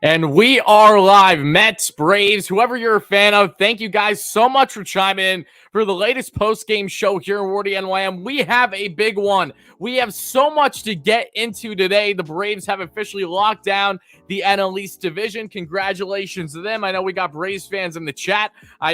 And we are live. Mets, Braves, whoever you're a fan of, thank you guys so much for chiming in for the latest post-game show here in WardyNYM. We have a big one. We have so much to get into today. The Braves have officially locked down the NL East division. Congratulations to them. I know we got Braves fans in the chat. I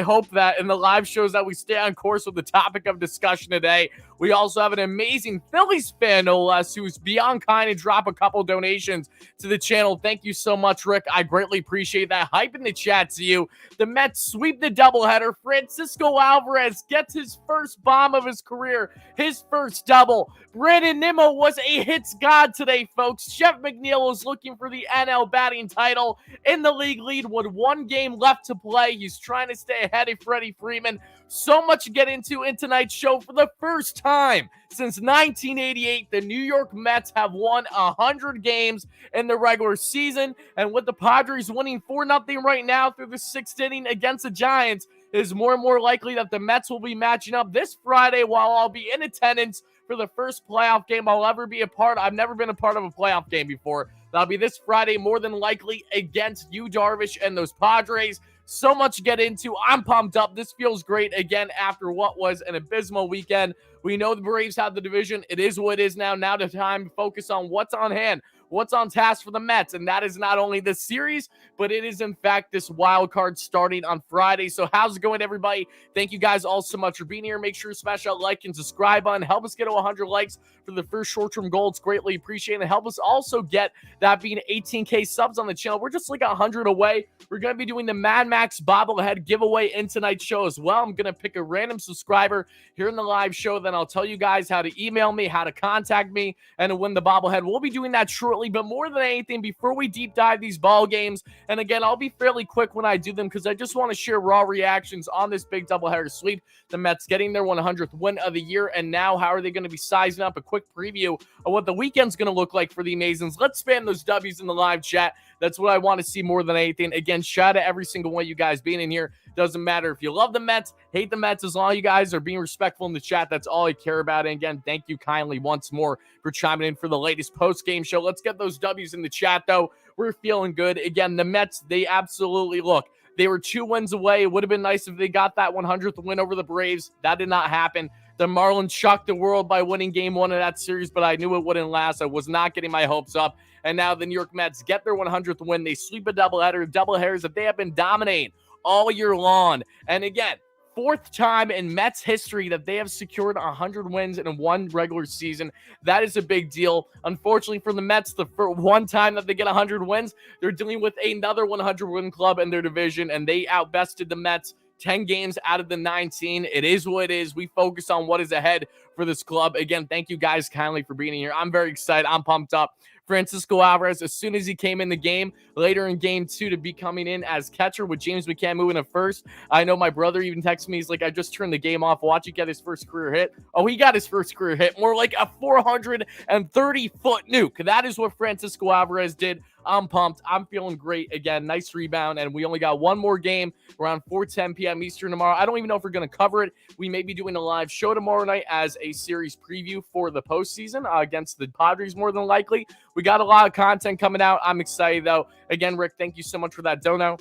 hope that in the live shows that we stay on course with the topic of discussion today. We also have an amazing Phillies fan, no less, who's beyond kind to drop a couple donations to the channel. Thank you so much, Rick. I greatly appreciate that. Hype in the chat to you. The Mets sweep the doubleheader. Francisco Alvarez gets his first bomb of his career, his first double. Brandon Nimmo was a hits god today, folks. Jeff McNeil is looking for the NL batting title in the league lead with one game left to play. He's trying to stay ahead of Freddie Freeman. So much to get into in tonight's show. For the first time since 1988, the New York Mets have won 100 games in the regular season. And with the Padres winning 4-0 right now through the sixth inning against the Giants, it is more and more likely that the Mets will be matching up this Friday, while I'll be in attendance for the first playoff game I'll ever be a part of. I've never been a part of a playoff game before. That'll be this Friday, more than likely against Yu Darvish and those Padres. So much to get into. I'm pumped up. This feels great again after what was an abysmal weekend. We know the Braves have the division. It is what it is now. Now the time to focus on what's on hand, what's on task for the Mets, and that is not only this series, but it is, in fact, this wild card starting on Friday. So how's it going, everybody? Thank you guys all so much for being here. Make sure to smash that like and subscribe button. Help us get to 100 likes for the first short-term goal. It's greatly appreciated. And help us also get that being 18K subs on the channel. We're just like 100 away. We're going to be doing the Mad Max bobblehead giveaway in tonight's show as well. I'm going to pick a random subscriber here in the live show. Then I'll tell you guys how to email me, how to contact me, and to win the bobblehead. We'll be doing that shortly. But more than anything, before we deep dive these ball games, and again, I'll be fairly quick when I do them because I just want to share raw reactions on this big doubleheader sweep. The Mets getting their 100th win of the year, and now how are they going to be sizing up? A quick preview of what the weekend's going to look like for the Amazons. Let's spam those W's in the live chat. That's what I want to see more than anything. Again, shout out to every single one of you guys being in here. Doesn't matter if you love the Mets, hate the Mets, as long as you guys are being respectful in the chat. That's all I care about. And again, thank you kindly once more for chiming in for the latest post-game show. Let's get those W's in the chat, though. We're feeling good. Again, the Mets, they absolutely look. They were 2 wins away. It would have been nice if they got that 100th win over the Braves. That did not happen. The Marlins shocked the world by winning game 1 of that series, but I knew it wouldn't last. I was not getting my hopes up. And now the New York Mets get their 100th win. They sweep a doubleheaders that they have been dominating all year long. And again, 4th time in Mets history that they have secured 100 wins in one regular season. That is a big deal. Unfortunately for the Mets, the one time that they get 100 wins, they're dealing with another 100-win club in their division, and they outbested the Mets 10 games out of the 19. It is what it is. We focus on what is ahead for this club. Again, thank you guys kindly for being here. I'm very excited. I'm pumped up. Francisco Alvarez, as soon as he came in the game, later in game 2 to be coming in as catcher with James McCann moving to first. I know my brother even texted me. He's like, I just turned the game off. Watch you get his first career hit. Oh, he got his first career hit. More like a 430-foot nuke. That is what Francisco Alvarez did. I'm pumped. I'm feeling great. Again, nice rebound. And we only got one more game around 4:10 p.m. Eastern tomorrow. I don't even know if we're going to cover it. We may be doing a live show tomorrow night as a series preview for the postseason against the Padres, more than likely. We got a lot of content coming out. I'm excited, though. Again, Rick, thank you so much for that dono.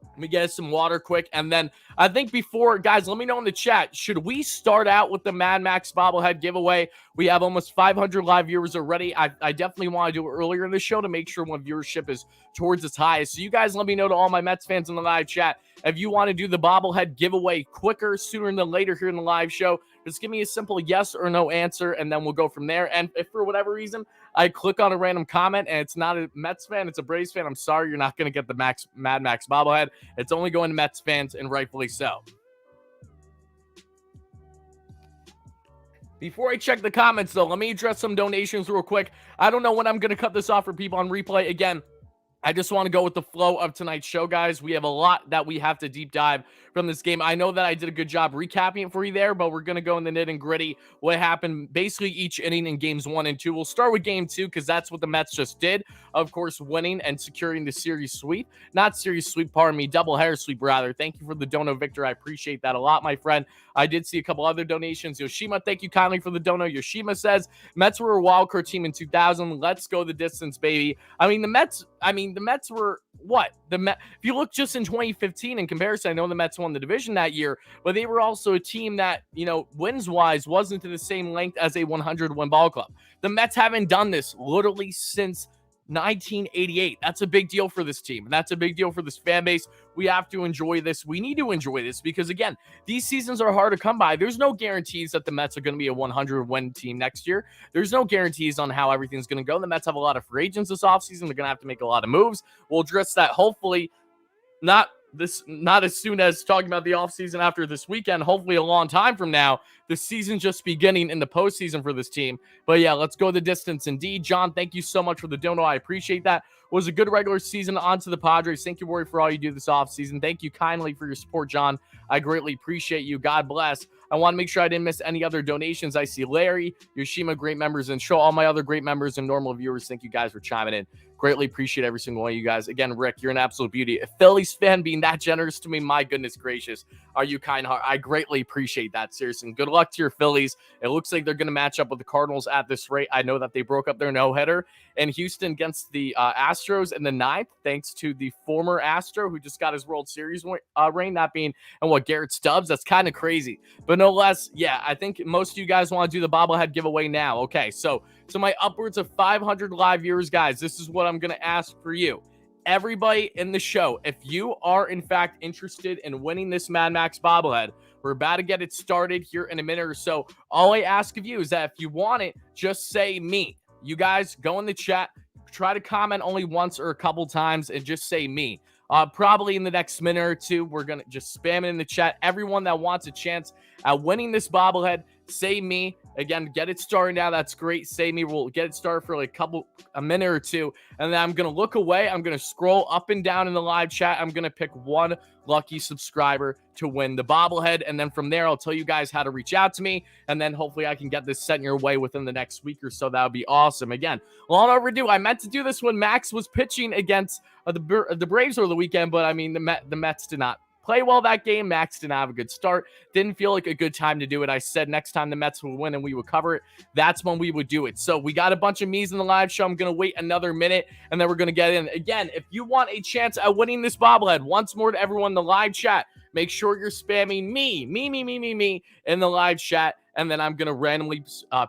Let me get us some water quick. And then I think before, guys, let me know in the chat, should we start out with the Mad Max bobblehead giveaway? We have almost 500 live viewers already. I definitely want to do it earlier in the show to make sure when viewership is towards its highest. So you guys let me know, to all my Mets fans in the live chat, if you want to do the bobblehead giveaway quicker, sooner than later here in the live show. Just give me a simple yes or no answer, and then we'll go from there. And if for whatever reason I click on a random comment and it's not a Mets fan, it's a Braves fan, I'm sorry, you're not going to get the Mad Max bobblehead. It's only going to Mets fans, and rightfully so. Before I check the comments, though, let me address some donations real quick. I don't know when I'm going to cut this off for people on replay. Again, I just want to go with the flow of tonight's show, guys. We have a lot that we have to deep dive from this game. I know that I did a good job recapping it for you there, but we're going to go in the nit and gritty what happened basically each inning in games 1 and 2. We'll start with game 2 because that's what the Mets just did. Of course, winning and securing the series sweep. Not series sweep, pardon me, doubleheader sweep, rather. Thank you for the dono, Victor. I appreciate that a lot, my friend. I did see a couple other donations. Yoshima, thank you kindly for the dono. Yoshima says, Mets were a wildcard team in 2000. Let's go the distance, baby. I mean, the Mets, mean, the Mets were what? If you look just in 2015 in comparison, I know the Mets won the division that year, but they were also a team that, wins-wise wasn't to the same length as a 100-win ball club. The Mets haven't done this literally since 1988. That's a big deal for this team, and that's a big deal for this fan base. We have to enjoy this. We need to enjoy this because, again, these seasons are hard to come by. There's no guarantees that the Mets are going to be a 100-win team next year. There's no guarantees on how everything's going to go. The Mets have a lot of free agents this offseason. They're going to have to make a lot of moves. We'll address that hopefully not as soon as talking about the offseason after this weekend, hopefully a long time from now. The season just beginning in the postseason for this team. But yeah, let's go the distance indeed. John, thank you so much for the dono. I appreciate that. Was a good regular season. On to the Padres. Thank you, Wardy, for all you do this offseason. Thank you kindly for your support, John. I greatly appreciate you. God bless. I want to make sure I didn't miss any other donations. I see Larry, Yoshima, great members, and show all my other great members and normal viewers. Thank you guys for chiming in. Greatly appreciate every single one of you guys. Again, Rick, you're an absolute beauty. A Phillies fan being that generous to me, my goodness gracious, are you kind heart? I greatly appreciate that, seriously. And good luck to your Phillies. It looks like they're going to match up with the Cardinals at this rate. I know that they broke up their no-hitter in Houston against the Astros in the 9th, thanks to the former Astro who just got his World Series reign, that being, Garrett Stubbs. That's kind of crazy. But no less, yeah, I think most of you guys want to do the bobblehead giveaway now. Okay, so my upwards of 500 live viewers, guys, this is what I'm going to ask for you. Everybody in the show, if you are in fact interested in winning this Mad Max bobblehead, we're about to get it started here in a minute or so. All I ask of you is that if you want it, just say me. You guys go in the chat, try to comment only once or a couple times and just say me. Probably in the next minute or two, we're going to just spam it in the chat. Everyone that wants a chance at winning this bobblehead, say me. Again, get it started now. That's great. Say me. We'll get it started for like a minute or two. And then I'm going to look away. I'm going to scroll up and down in the live chat. I'm going to pick one lucky subscriber to win the bobblehead. And then from there, I'll tell you guys how to reach out to me. And then hopefully I can get this sent your way within the next week or so. That would be awesome. Again, long overdue. I meant to do this when Max was pitching against the Braves over the weekend. But I mean, the Mets did not play well that game. Max didn't have a good start. Didn't feel like a good time to do it. I said next time the Mets would win and we would cover it, that's when we would do it. So we got a bunch of me's in the live show. I'm going to wait another minute and then we're going to get in. Again, if you want a chance at winning this bobblehead, once more to everyone in the live chat, make sure you're spamming me in the live chat. And then I'm going to randomly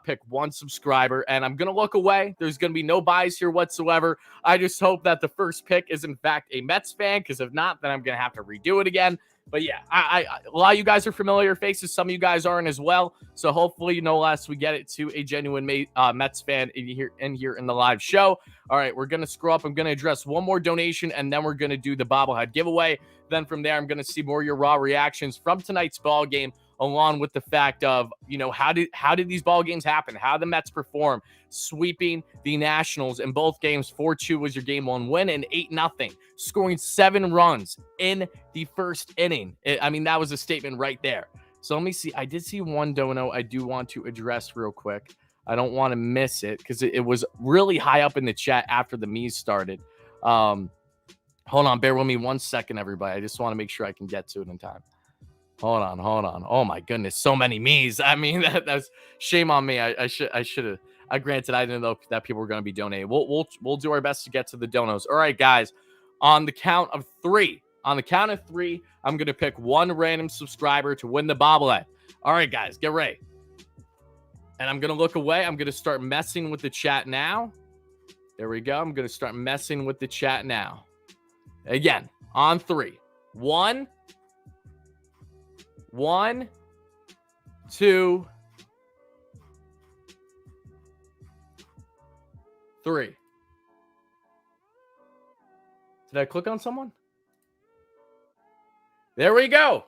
pick one subscriber, and I'm going to look away. There's going to be no bias here whatsoever. I just hope that the first pick is, in fact, a Mets fan, because if not, then I'm going to have to redo it again. But yeah, a lot of you guys are familiar faces. Some of you guys aren't as well. So hopefully, no less, we get it to a genuine Mets fan in here in the live show. All right, we're going to scroll up. I'm going to address one more donation, and then we're going to do the bobblehead giveaway. Then from there, I'm going to see more of your raw reactions from tonight's ball game, along with the fact of, how did these ball games happen? How the Mets perform, sweeping the Nationals in both games. 4-2 was your game one win and 8-0, scoring 7 runs in the first inning. That was a statement right there. So let me see. I did see one dono I do want to address real quick. I don't want to miss it because it was really high up in the chat after the me's started. Hold on. Bear with me 1 second, everybody. I just want to make sure I can get to it in time. Hold on. Oh my goodness, so many me's. That's shame on me. I should have. Granted, I didn't know that people were going to be donating. We'll do our best to get to the donos. All right, guys. On the count of 3, I'm going to pick one random subscriber to win the bobblehead. All right, guys, get ready. And I'm going to look away. I'm going to start messing with the chat now. There we go. I'm going to start messing with the chat now. Again, on 3. 1, 2, 3. Did I click on someone? There we go.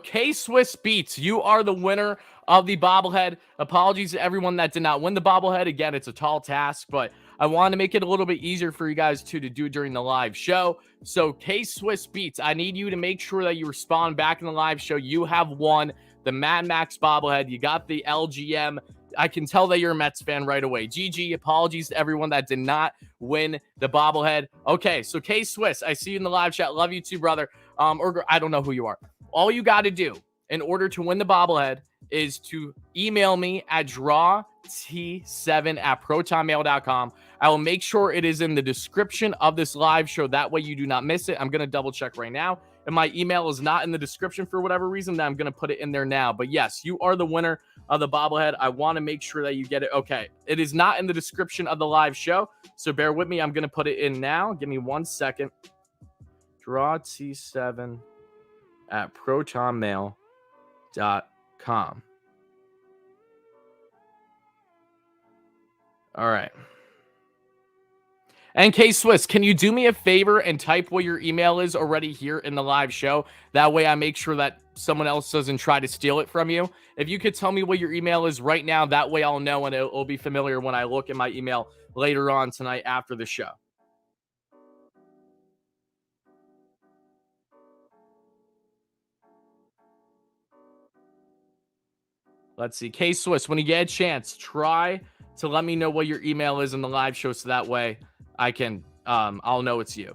K-Swiss Beats, you are the winner of the bobblehead. Apologies to everyone that did not win the bobblehead. Again, it's a tall task, but I want to make it a little bit easier for you guys to do during the live show. So K-Swiss Beats, I need you to make sure that you respond back in the live show. You have won the Mad Max bobblehead. You got the LGM. I can tell that you're a Mets fan right away. GG, apologies to everyone that did not win the bobblehead. Okay, so K-Swiss, I see you in the live chat. Love you too, brother. Or I don't know who you are. All you got to do in order to win the bobblehead is to email me at drawt7@protonmail.com. I will make sure it is in the description of this live show. That way you do not miss it. I'm going to double check right now. If my email is not in the description for whatever reason, then I'm going to put it in there now. But yes, you are the winner of the bobblehead. I want to make sure that you get it. Okay, it is not in the description of the live show, so bear with me. I'm going to put it in now. Give me 1 second. drawt7@protonmail.com. All right. And K-Swiss, can you do me a favor and type what your email is already here in the live show? That way I make sure that someone else doesn't try to steal it from you. If you could tell me what your email is right now, that way I'll know and it'll be familiar when I look at my email later on tonight after the show. Let's see. K-Swiss, when you get a chance, try to let me know what your email is in the live show so that way I can, I'll know it's you.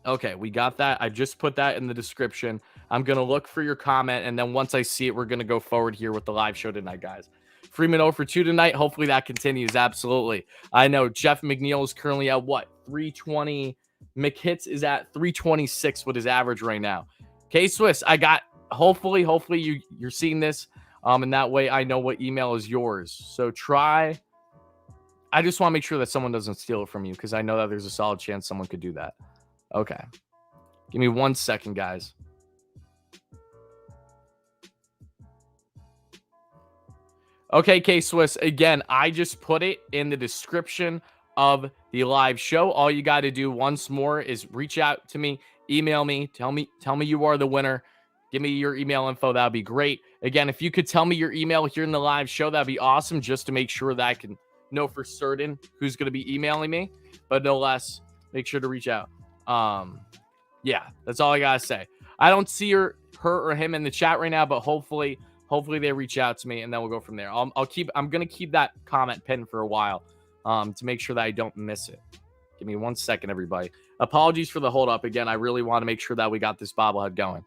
Okay, we got that. I just put that in the description. I'm going to look for your comment, and then once I see it, we're going to go forward here with the live show tonight, guys. Freeman 0 for 2 tonight. Hopefully that continues. Absolutely. I know Jeff McNeil is currently at what? 320. McHitz is at 326 with his average right now. K-Swiss, I got, hopefully you're seeing this, and that way I know what email is yours. So try. I just want to make sure that someone doesn't steal it from you because I know that there's a solid chance someone could do that. Okay. Give me 1 second, guys. Okay, K-Swiss. Again, I just put it in the description of the live show. All you got to do once more is reach out to me, email me, tell me you are the winner. Give me your email info. That would be great. Again, if you could tell me your email here in the live show, that'd be awesome just to make sure that I can know for certain who's going to be emailing me. But no less, make sure to reach out. Yeah, that's all I gotta say. I don't see her or him in the chat right now, but hopefully they reach out to me and then we'll go from there. I'm gonna keep that comment pinned for a while, to make sure that I don't miss it. Give me 1 second, everybody. Apologies for the hold up again. I really want to make sure that we got this bobblehead going.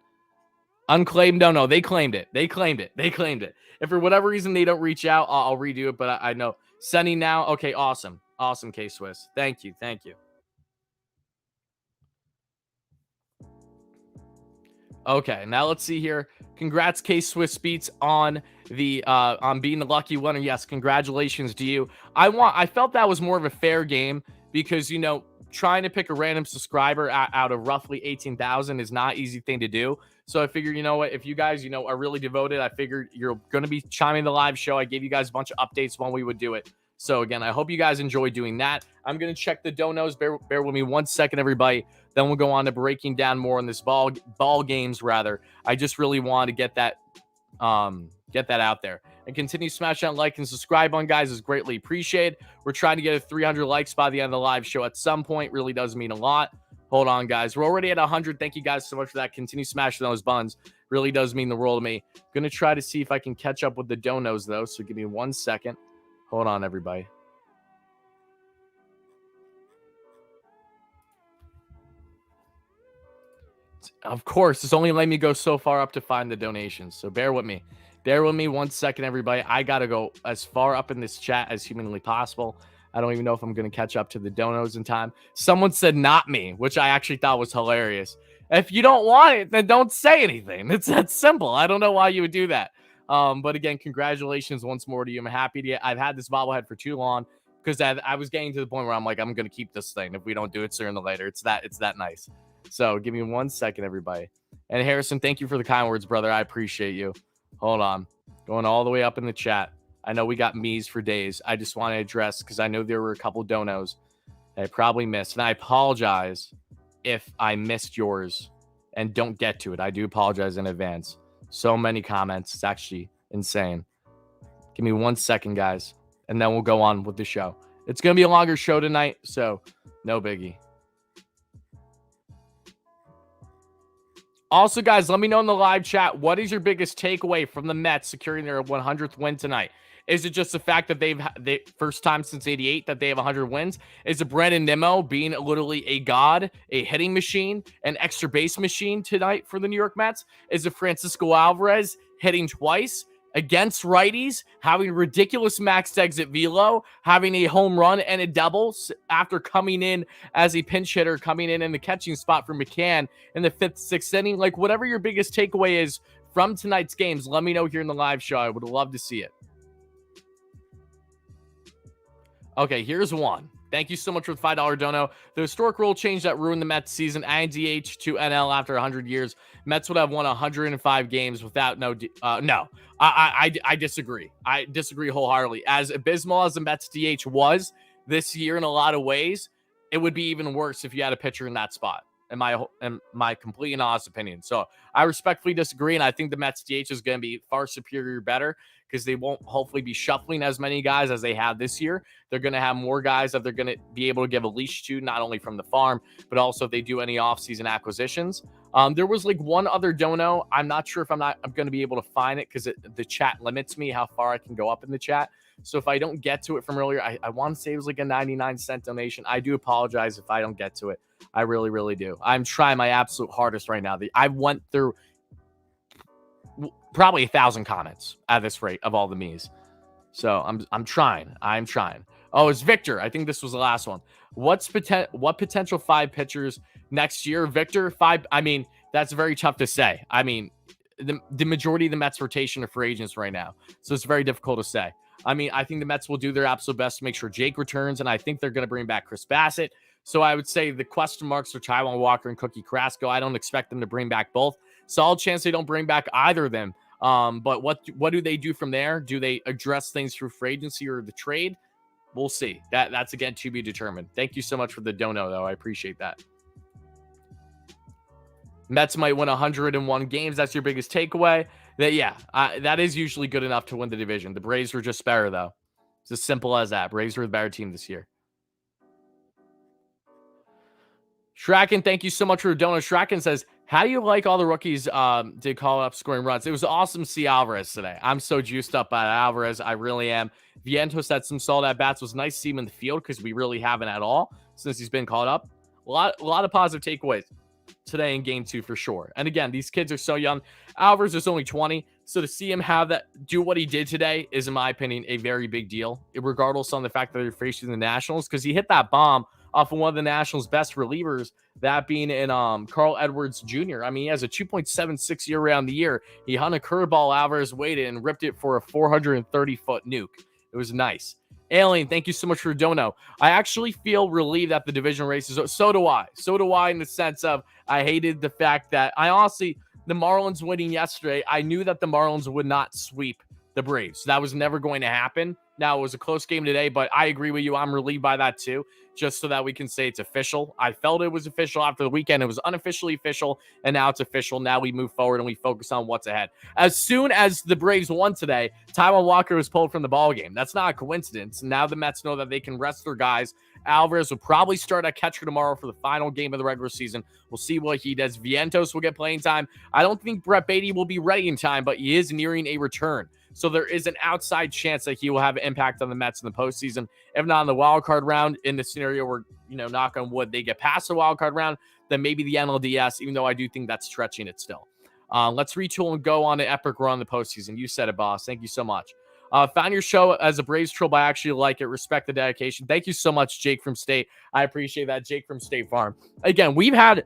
Unclaimed, no, they claimed it. They claimed it. If for whatever reason they don't reach out, I'll redo it. But I know sending now. Okay, awesome, K-Swiss. Thank you. Okay, now let's see here. Congrats, K-Swiss Beats, on the on being the lucky winner. Yes, congratulations to you. I felt that was more of a fair game because, you know, trying to pick a random subscriber out of roughly 18,000 is not an easy thing to do. So I figured, you know what, if you guys, you know, are really devoted, I figured you're going to be chiming the live show. I gave you guys a bunch of updates when we would do it. So again, I hope you guys enjoy doing that. I'm going to check the donos. Bear with me 1 second, everybody. Then we'll go on to breaking down more on this ball games, rather. I just really want to get that out there. And continue to smash that like and subscribe on, guys, is greatly appreciated. We're trying to get 300 likes by the end of the live show at some point. Really does mean a lot. Hold on, guys. We're already at 100. Thank you guys so much for that. Continue smashing those buns. Really does mean the world to me. Going to try to see if I can catch up with the donos, though. So give me 1 second. Hold on, everybody. Of course, it's only letting me go so far up to find the donations. So bear with me. Bear with me 1 second, everybody. I got to go as far up in this chat as humanly possible. I don't even know if I'm going to catch up to the donos in time. Someone said not me, which I actually thought was hilarious. If you don't want it, then don't say anything. It's that simple. I don't know why you would do that. But again, congratulations once more to you. I'm happy I've had this bobblehead for too long because I was getting to the point where I'm like, I'm going to keep this thing if we don't do it sooner than later. It's that nice. So give me 1 second, everybody. And Harrison, thank you for the kind words, brother. I appreciate you. Hold on. Going all the way up in the chat. I know we got me's for days. I just want to address because I know there were a couple donos that I probably missed. And I apologize if I missed yours and don't get to it. I do apologize in advance. So many comments. It's actually insane. Give me 1 second, guys. And then we'll go on with the show. It's going to be a longer show tonight, so no biggie. Also, guys, let me know in the live chat, what is your biggest takeaway from the Mets securing their 100th win tonight? Is it just the fact that they first time since '88 that they have 100 wins? Is it Brandon Nimmo being literally a god, a hitting machine, an extra base machine tonight for the New York Mets? Is it Francisco Alvarez hitting twice against righties, having ridiculous max exit velo, having a home run and a double after coming in as a pinch hitter, coming in the catching spot for McCann in the 5th, 6th inning. Like, whatever your biggest takeaway is from tonight's games, let me know here in the live show. I would love to see it. Okay, here's one. Thank you so much for the $5 dono. The historic rule change that ruined the Mets season, adding DH to NL after 100 years. Mets would have won 105 games without no. I disagree. I disagree wholeheartedly. As abysmal as the Mets DH was this year in a lot of ways, it would be even worse if you had a pitcher in that spot, in my complete and honest opinion. So I respectfully disagree, and I think the Mets DH is going to be far superior, better, because they won't hopefully be shuffling as many guys as they have this year. They're going to have more guys that they're going to be able to give a leash to, not only from the farm, but also if they do any offseason acquisitions. There was like one other dono. I'm not sure if I'm going to be able to find it because the chat limits me how far I can go up in the chat. So if I don't get to it from earlier, I want to say it was like a 99-cent donation. I do apologize if I don't get to it. I really, really do. I'm trying my absolute hardest right now. I went through probably 1,000 comments at this rate of all the me's. So I'm trying. Oh, it's Victor. I think this was the last one. What potential 5 pitchers next year? Victor, 5. I mean, that's very tough to say. I mean, the majority of the Mets rotation are free agents right now. So it's very difficult to say. I mean, I think the Mets will do their absolute best to make sure Jake returns, and I think they're going to bring back Chris Bassett. So I would say the question marks are Taijuan Walker and Cookie Carrasco. I don't expect them to bring back both. Solid chance they don't bring back either of them. But what do they do from there? Do they address things through free agency or the trade? We'll see. That's again to be determined. Thank you so much for the dono, though. I appreciate that. Mets might win 101 games. That's your biggest takeaway. That is usually good enough to win the division. The Braves were just better, though. It's as simple as that. Braves were the better team this year. Shraken, thank you so much for the dono. Shraken says, how do you like all the rookies did call up scoring runs? It was awesome to see Alvarez today. I'm so juiced up by Alvarez. I really am. Vientos had some solid at-bats. It was nice to see him in the field because we really haven't at all since he's been called up. A lot of positive takeaways today in game 2 for sure. And again, these kids are so young. Alvarez is only 20. So to see him do what he did today is, in my opinion, a very big deal, regardless on the fact that they're facing the Nationals, because he hit that bomb off of one of the Nationals' best relievers, that being in Carl Edwards Jr. I mean, he has a 2.76 ERA on the year. He hung a curveball, Alvarez waited and ripped it for a 430-foot nuke. It was nice. Alien, thank you so much for dono. I actually feel relieved that the division races. So do I. So do I, in the sense of I hated the fact that the Marlins winning yesterday, I knew that the Marlins would not sweep the Braves. That was never going to happen. Now, it was a close game today, but I agree with you. I'm relieved by that too, just so that we can say it's official. I felt it was official after the weekend. It was unofficially official, and now it's official. Now we move forward and we focus on what's ahead. As soon as the Braves won today, Taijuan Walker was pulled from the ballgame. That's not a coincidence. Now the Mets know that they can rest their guys. Alvarez will probably start at catcher tomorrow for the final game of the regular season. We'll see what he does. Vientos will get playing time. I don't think Brett Beatty will be ready in time, but he is nearing a return. So there is an outside chance that he will have an impact on the Mets in the postseason. If not in the wild card round, in the scenario where, knock on wood, they get past the wild card round, then maybe the NLDS, even though I do think that's stretching it still. Let's retool and go on an epic run in the postseason. You said it, boss. Thank you so much. Found your show as a Braves troll, but I actually like it. Respect the dedication. Thank you so much, Jake from State. I appreciate that, Jake from State Farm. Again, we've had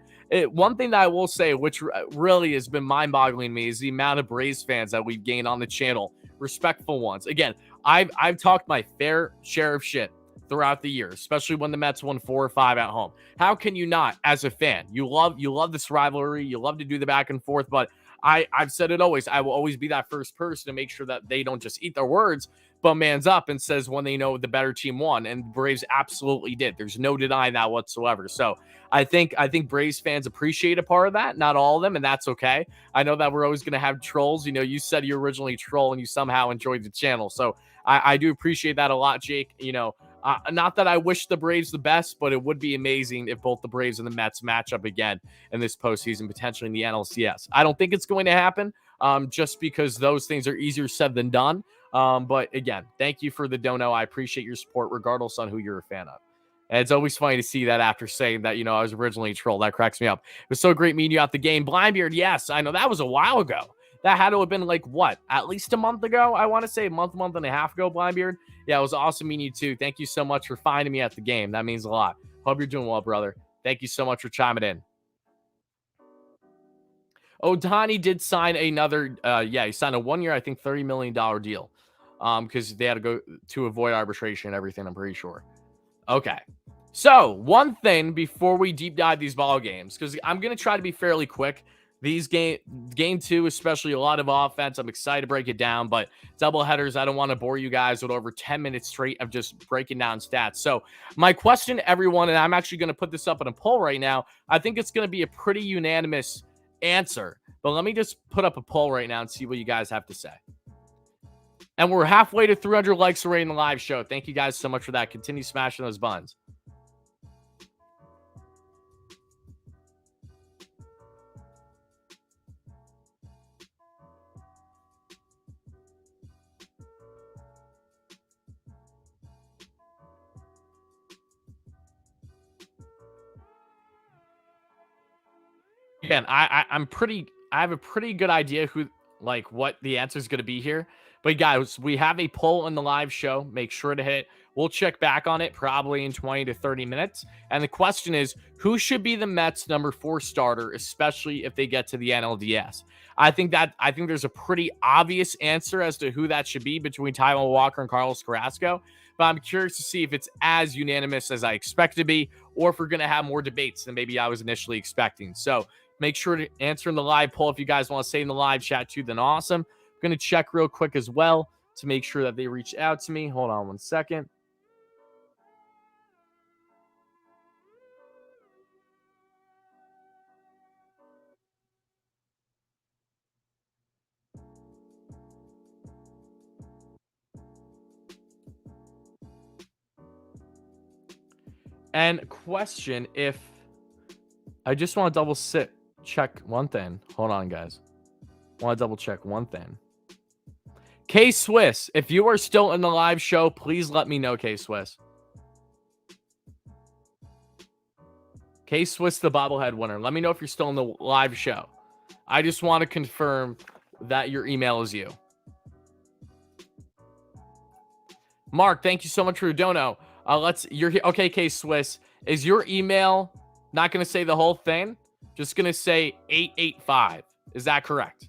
one thing that I will say, which really has been mind-boggling to me, is the amount of Braves fans that we've gained on the channel. Respectful ones. Again, I've talked my fair share of shit throughout the year, especially when the Mets won 4 or 5 at home. How can you not, as a fan? You love this rivalry. You love to do the back and forth, but I've said it always. I will always be that first person to make sure that they don't just eat their words, but mans up and says when they know the better team won. And the Braves absolutely did. There's no denying that whatsoever. So I think Braves fans appreciate a part of that. Not all of them, and that's okay. I know that we're always going to have trolls. You said you originally troll and you somehow enjoyed the channel. So I do appreciate that a lot, Jake. Not that I wish the Braves the best, but it would be amazing if both the Braves and the Mets match up again in this postseason, potentially in the NLCS. I don't think it's going to happen just because those things are easier said than done. But again, thank you for the dono. I appreciate your support regardless on who you're a fan of. And it's always funny to see that after saying that, I was originally a troll. That cracks me up. It was so great meeting you at the game. Blindbeard, yes, I know that was a while ago. That had to have been like what? At least a month ago? I want to say a month and a half ago, Blindbeard. Yeah, it was awesome meeting you too. Thank you so much for finding me at the game. That means a lot. Hope you're doing well, brother. Thank you so much for chiming in. Ohtani did sign another, he signed a 1 year, I think $30 million deal. Because they had to go to avoid arbitration and everything, I'm pretty sure. Okay. So, one thing before we deep dive these ball games, because I'm going to try to be fairly quick. These game two, especially a lot of offense. I'm excited to break it down, but double headers, I don't want to bore you guys with over 10 minutes straight of just breaking down stats. So, my question to everyone, and I'm actually going to put this up in a poll right now. I think it's going to be a pretty unanimous answer, but let me just put up a poll right now and see what you guys have to say. And we're halfway to 300 likes already in the live show. Thank you guys so much for that. Continue smashing those buttons. Again, I have a pretty good idea what the answer is going to be here. But guys, we have a poll in the live show. Make sure to hit. We'll check back on it probably in 20 to 30 minutes. And the question is, who should be the Mets number 4 starter, especially if they get to the NLDS? I think there's a pretty obvious answer as to who that should be between Taijuan Walker and Carlos Carrasco. But I'm curious to see if it's as unanimous as I expect to be, or if we're going to have more debates than maybe I was initially expecting. So make sure to answer in the live poll. If you guys want to say in the live chat too, then awesome. I'm going to check real quick as well to make sure that they reached out to me. Hold on one second. And question if I just want to check one thing. Hold on, guys. Want to double check one thing. K-Swiss, if you are still in the live show, please let me know, K-Swiss. K-Swiss, the bobblehead winner. Let me know if you're still in the live show. I just want to confirm that your email is you. Mark, thank you so much for your dono. You're here. Okay, K-Swiss. Is your email not going to say the whole thing? Just going to say 885. Is that correct?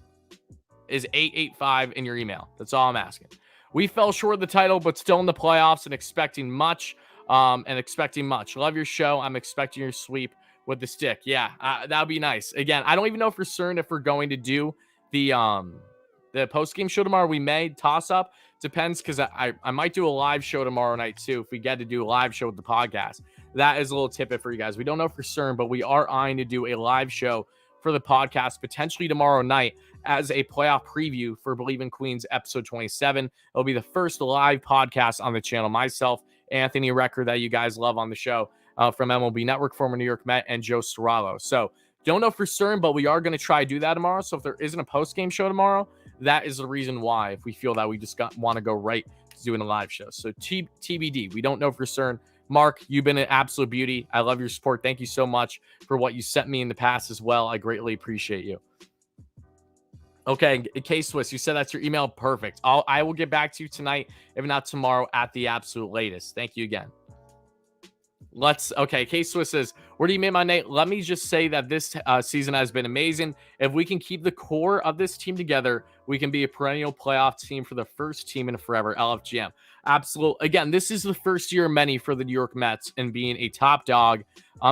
Is 885 in your email? That's all I'm asking. We fell short of the title, but still in the playoffs and expecting much. Love your show. I'm expecting your sweep with the stick. Yeah, that would be nice. Again, I don't even know for certain if we're going to do the post-game show tomorrow. We may toss up. Depends, because I might do a live show tomorrow night too if we get to do a live show with the podcast. That is a little tidbit for you guys. We don't know for certain, but we are eyeing to do a live show for the podcast potentially tomorrow night as a playoff preview for Bleav in Queens episode 27. It'll be the first live podcast on the channel. Myself, Anthony Recker, that you guys love on the show, from MLB Network, former New York Met, and Joe Serralo. So don't know for certain, but we are going to try to do that tomorrow. So if there isn't a post-game show tomorrow, that is the reason why, if we feel that we just want to go right to doing a live show. So TBD, we don't know for certain. Mark, you've been an absolute beauty. I love your support. Thank you so much for what you sent me in the past as well. I greatly appreciate you. Okay, K-Swiss, you said that's your email. Perfect. I will get back to you tonight, if not tomorrow, at the absolute latest. Thank you again. Okay, K-Swiss says, where do you make my night? Let me just say that this season has been amazing. If we can keep the core of this team together, we can be a perennial playoff team for the first team in forever. LFGM. Absolutely. Again, this is the first year of many for the New York Mets in being a top dog.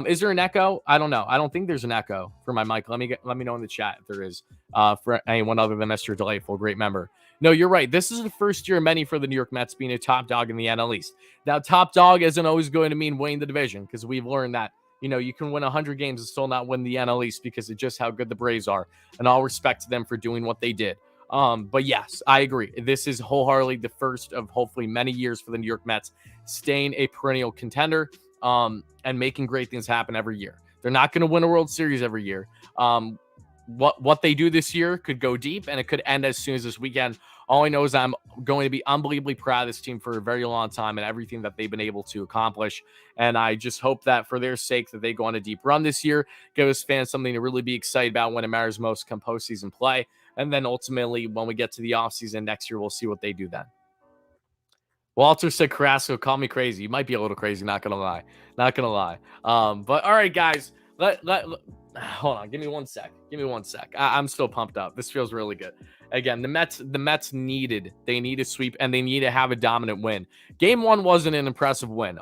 Is there an echo? I don't know. I don't think there's an echo for my mic. Let me know in the chat if there is, for anyone other than Mr. Delightful, great member. No, you're right. This is the first year of many for the New York Mets being a top dog in the NL East. Now, top dog isn't always going to mean winning the division, because we've learned that, you can win 100 games and still not win the NL East because of just how good the Braves are. And all respect to them for doing what they did. But yes, I agree. This is wholeheartedly the first of hopefully many years for the New York Mets staying a perennial contender, and making great things happen every year. They're not going to win a World Series every year. What they do this year could go deep, and it could end as soon as this weekend. All I know is I'm going to be unbelievably proud of this team for a very long time and everything that they've been able to accomplish. And I just hope that for their sake that they go on a deep run this year, give us fans something to really be excited about when it matters most come postseason play. And then ultimately, when we get to the offseason next year, we'll see what they do then. Walter said, Carrasco, call me crazy. You might be a little crazy, not going to lie. Not going to lie. But all right, guys, hold on. Give me 1 sec. I'm still pumped up. This feels really good. Again, the Mets needed a sweep, and they need to have a dominant win. Game 1 wasn't an impressive win.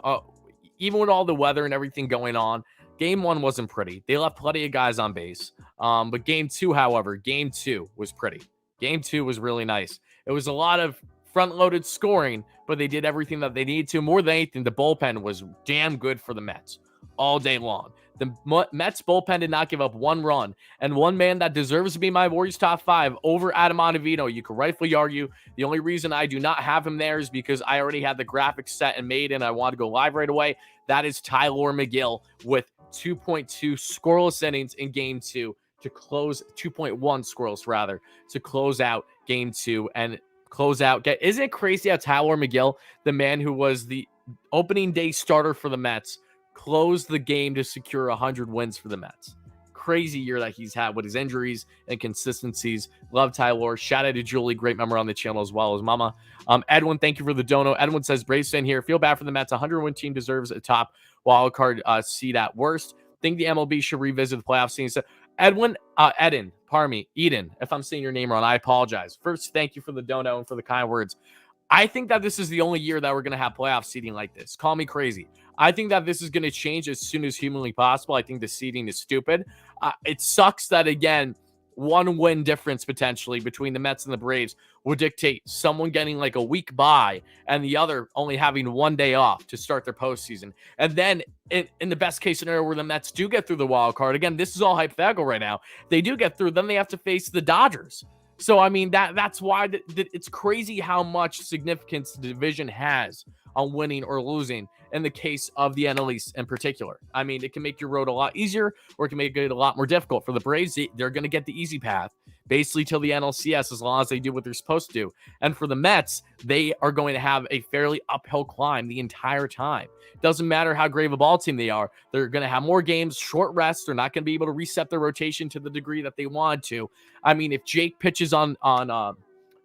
Even with all the weather and everything going on, Game 1 wasn't pretty. They left plenty of guys on base. But Game 2, however, Game 2 was pretty. Game 2 was really nice. It was a lot of front-loaded scoring, but they did everything that they needed to. More than anything, the bullpen was damn good for the Mets all day long. The Mets bullpen did not give up one run, and one man that deserves to be my Warriors top 5 over Adam Ottavino. You could rightfully argue the only reason I do not have him there is because I already had the graphics set and made, and I want to go live right away. That is Tylor Megill with 2.2 scoreless innings in Game 2 to close 2.1 scoreless rather to close out Game 2 and close out. Isn't it crazy how Tylor Megill, the man who was the opening day starter for the Mets, closed the game to secure 100 wins for the Mets? Crazy year that he's had with his injuries and consistencies. Love Tylor. Shout out to Julie, great member on the channel as well as Mama. Edwin, thank you for the dono. Edwin says, Braves fan here. Feel bad for the Mets. 100-win team deserves a top wild card seed at worst. Think the MLB should revisit the playoff scene. So Eden, if I'm saying your name wrong, I apologize. First, thank you for the dono and for the kind words. I think that this is the only year that we're going to have playoff seeding like this. Call me crazy. I think that this is going to change as soon as humanly possible. I think the seeding is stupid. It sucks that, again, one win difference potentially between the Mets and the Braves would dictate someone getting like a week bye and the other only having 1 day off to start their postseason. And then in the best case scenario where the Mets do get through the wild card, again, this is all hypothetical right now. They do get through, then they have to face the Dodgers. So, I mean, that's why it's crazy how much significance the division has on winning or losing in the case of the NL East in particular. I mean, it can make your road a lot easier or it can make it a lot more difficult. For the Braves, they're going to get the easy path basically till the NLCS as long as they do what they're supposed to do. And for the Mets, they are going to have a fairly uphill climb the entire time. Doesn't matter how great of a ball team they are. They're going to have more games, short rests. They're not going to be able to reset their rotation to the degree that they wanted to. I mean, if Jake pitches on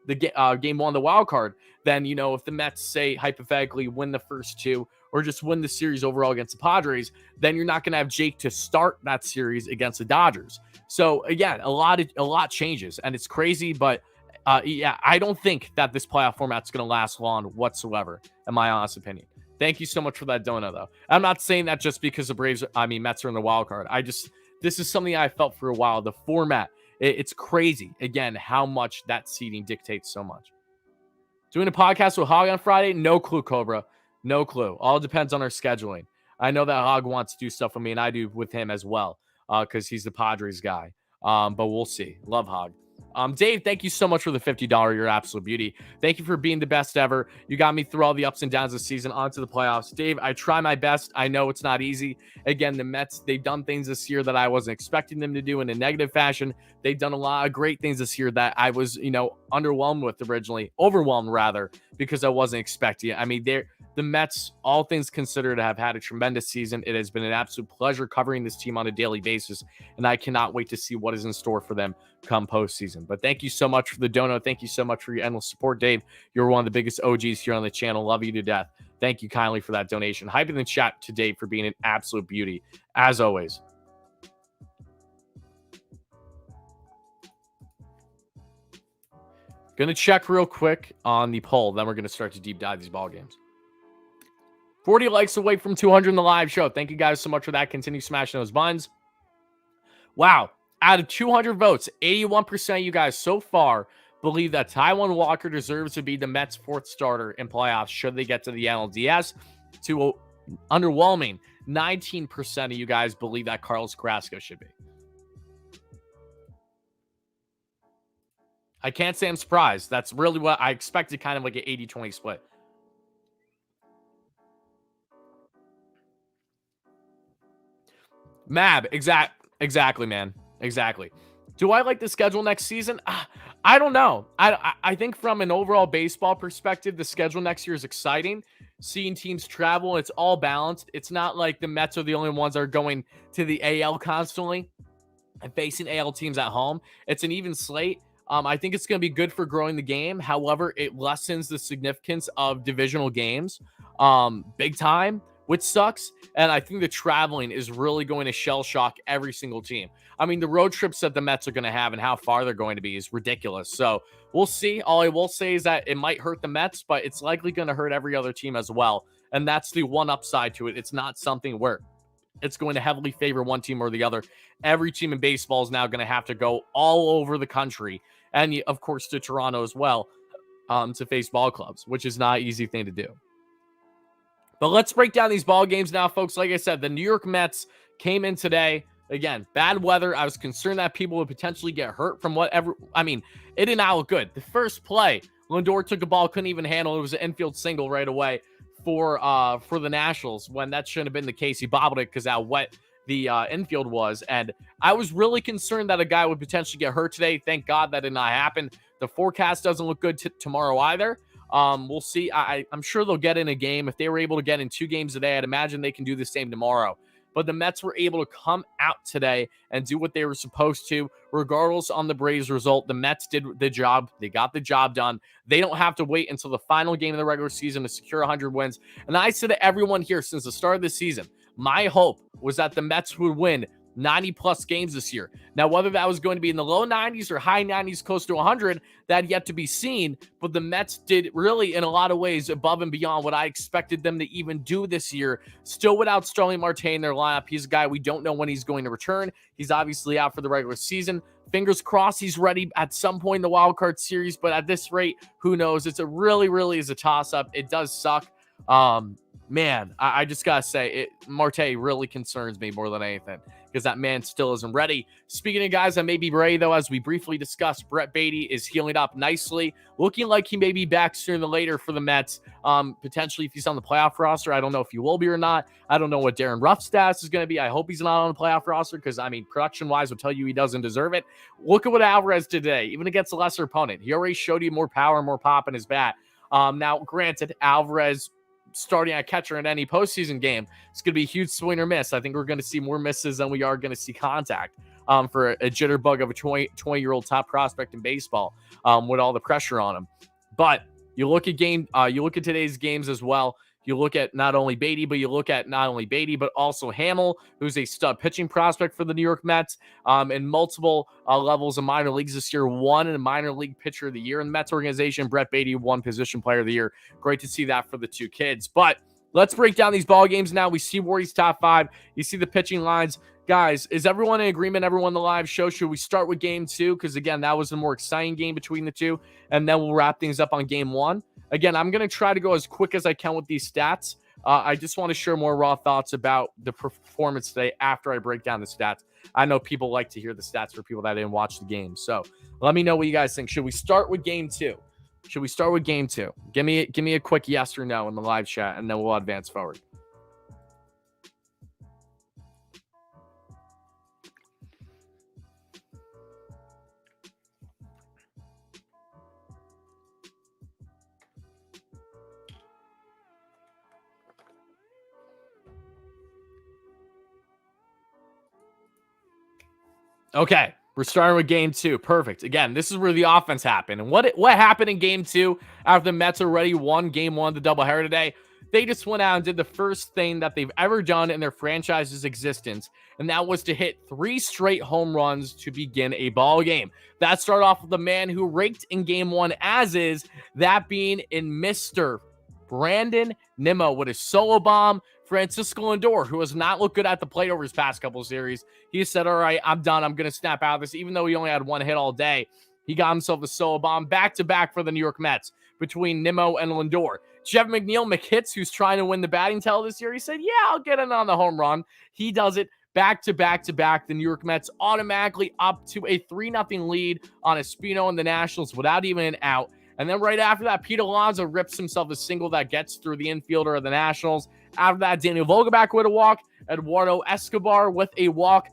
the Game 1, the wild card, then, you know, if the Mets, say, hypothetically win the first 2 or just win the series overall against the Padres, then you're not going to have Jake to start that series against the Dodgers. So, again, a lot changes, and it's crazy, but yeah, I don't think that this playoff format's going to last long whatsoever, in my honest opinion. Thank you so much for that donut, though. I'm not saying that just because the Mets are in the wild card. This is something I felt for a while. The format, it's crazy, again, how much that seeding dictates so much. Doing a podcast with Hog on Friday? No clue, Cobra. No clue. All depends on our scheduling. I know that Hog wants to do stuff with me, and I do with him as well, because he's the Padres guy. But we'll see. Love Hog. Dave, thank you so much for the $50. You're absolute beauty. Thank you for being the best ever. You got me through all the ups and downs of the season onto the playoffs. Dave, I try my best. I know it's not easy. Again, the Mets, they've done things this year that I wasn't expecting them to do in a negative fashion. They've done a lot of great things this year that I was, overwhelmed rather, because I wasn't expecting it. I mean, the Mets, all things considered, have had a tremendous season. It has been an absolute pleasure covering this team on a daily basis, and I cannot wait to see what is in store for them come postseason. But thank you so much for the dono. Thank you so much for your endless support, Dave. You're one of the biggest OGs here on the channel. Love you to death. Thank you kindly for that donation. Hype in the chat to Dave for being an absolute beauty, as always. Going to check real quick on the poll. Then we're going to start to deep dive these ball games. 40 likes away from 200 in the live show. Thank you guys so much for that. Continue smashing those buttons. Wow. Out of 200 votes, 81% of you guys so far believe that Taijuan Walker deserves to be the Mets' 4th starter in playoffs should they get to the NLDS. To underwhelming 19% of you guys believe that Carlos Carrasco should be. I can't say I'm surprised. That's really what I expected, kind of like an 80-20 split. Mab, exactly, man. Exactly. Do I like the schedule next season? I don't know. I think from an overall baseball perspective, the schedule next year is exciting. Seeing teams travel, it's all balanced. It's not like the Mets are the only ones that are going to the AL constantly and facing AL teams at home. It's an even slate. I think it's going to be good for growing the game. However, it lessens the significance of divisional games big time, which sucks. And I think the traveling is really going to shell shock every single team. I mean, the road trips that the Mets are going to have and how far they're going to be is ridiculous. So we'll see. All I will say is that it might hurt the Mets, but it's likely going to hurt every other team as well. And that's the one upside to it. It's not something where it's going to heavily favor one team or the other. Every team in baseball is now going to have to go all over the country, and of course to Toronto as well, to face ball clubs, which is not an easy thing to do. But let's break down these ball games now, folks. Like I said, the New York Mets came in today. Again, bad weather. I was concerned that people would potentially get hurt from whatever. I mean, it did not look good. The first play, Lindor took a ball, couldn't even handle it. It was an infield single right away for the Nationals, when that shouldn't have been the case. He bobbled it because how wet the infield was. And I was really concerned that a guy would potentially get hurt today. Thank God that did not happen. The forecast doesn't look good tomorrow either. We'll see. I'm sure they'll get in a game. If they were able to get in 2 games a day, I'd imagine they can do the same tomorrow. But the Mets were able to come out today and do what they were supposed to. Regardless on the Braves result, the Mets did the job. They got the job done. They don't have to wait until the final game of the regular season to secure 100 wins. And I said to everyone here since the start of the season, my hope was that the Mets would win 90-plus games this year. Now, whether that was going to be in the low 90s or high 90s, close to 100, that yet to be seen. But the Mets did really, in a lot of ways, above and beyond what I expected them to even do this year. Still without Starling Marte in their lineup. He's a guy we don't know when he's going to return. He's obviously out for the regular season. Fingers crossed he's ready at some point in the wild card series. But at this rate, who knows? It's a really is a toss-up. It does suck. Man, I just got to say, Marte really concerns me more than anything, because that man still isn't ready. Speaking of guys that may be ready, though, as we briefly discussed, Brett Baty is healing up nicely, looking like he may be back sooner than later for the Mets, potentially if he's on the playoff roster. I don't know if he will be or not. I don't know what Darren Ruff's status is going to be. I hope he's not on the playoff roster, because, I mean, production-wise would tell you he doesn't deserve it. Look at what Alvarez did today, even against a lesser opponent. He already showed you more power, more pop in his bat. Now, granted, Alvarez starting at catcher in any postseason game, it's going to be a huge swing or miss. I think we're going to see more misses than we are going to see contact for a jitterbug of a 20-year-old top prospect in baseball with all the pressure on him. But you look at today's games as well. You look at not only Baty, but also Hamill, who's a stud pitching prospect for the New York Mets in multiple levels of minor leagues this year. Won a minor league pitcher of the year in the Mets organization. Brett Baty won position player of the year. Great to see that for the two kids. But let's break down these ball games now. We see Wardy's top 5. You see the pitching lines. Guys, is everyone in agreement? Everyone in the live show, should we start with game 2? Because, again, that was the more exciting game between the two. And then we'll wrap things up on game 1. Again, I'm going to try to go as quick as I can with these stats. I just want to share more raw thoughts about the performance today after I break down the stats. I know people like to hear the stats for people that didn't watch the game. So let me know what you guys think. Should we start with game 2? Give me a quick yes or no in the live chat, and then we'll advance forward. Okay, we're starting with game 2. Perfect. Again, this is where the offense happened. And what happened in game 2 after the Mets already won game 1 of the doubleheader today? They just went out and did the first thing that they've ever done in their franchise's existence, and that was to hit 3 straight home runs to begin a ball game. That started off with the man who raked in game 1 as is, that being in Mr. Brandon Nimmo with his solo bomb. Francisco Lindor, who has not looked good at the plate over his past couple of series, he said, all right, I'm done. I'm going to snap out of this. Even though he only had 1 hit all day, he got himself a solo bomb back-to-back for the New York Mets between Nimmo and Lindor. Jeff McNeil McHits, who's trying to win the batting title this year, he said, yeah, I'll get in on the home run. He does it back-to-back-to-back. The New York Mets automatically up to a 3-0 lead on Espino and the Nationals without even an out. And then right after that, Pete Alonso rips himself a single that gets through the infielder of the Nationals. After that, Daniel Vogelbach with a walk. Eduardo Escobar with a walk.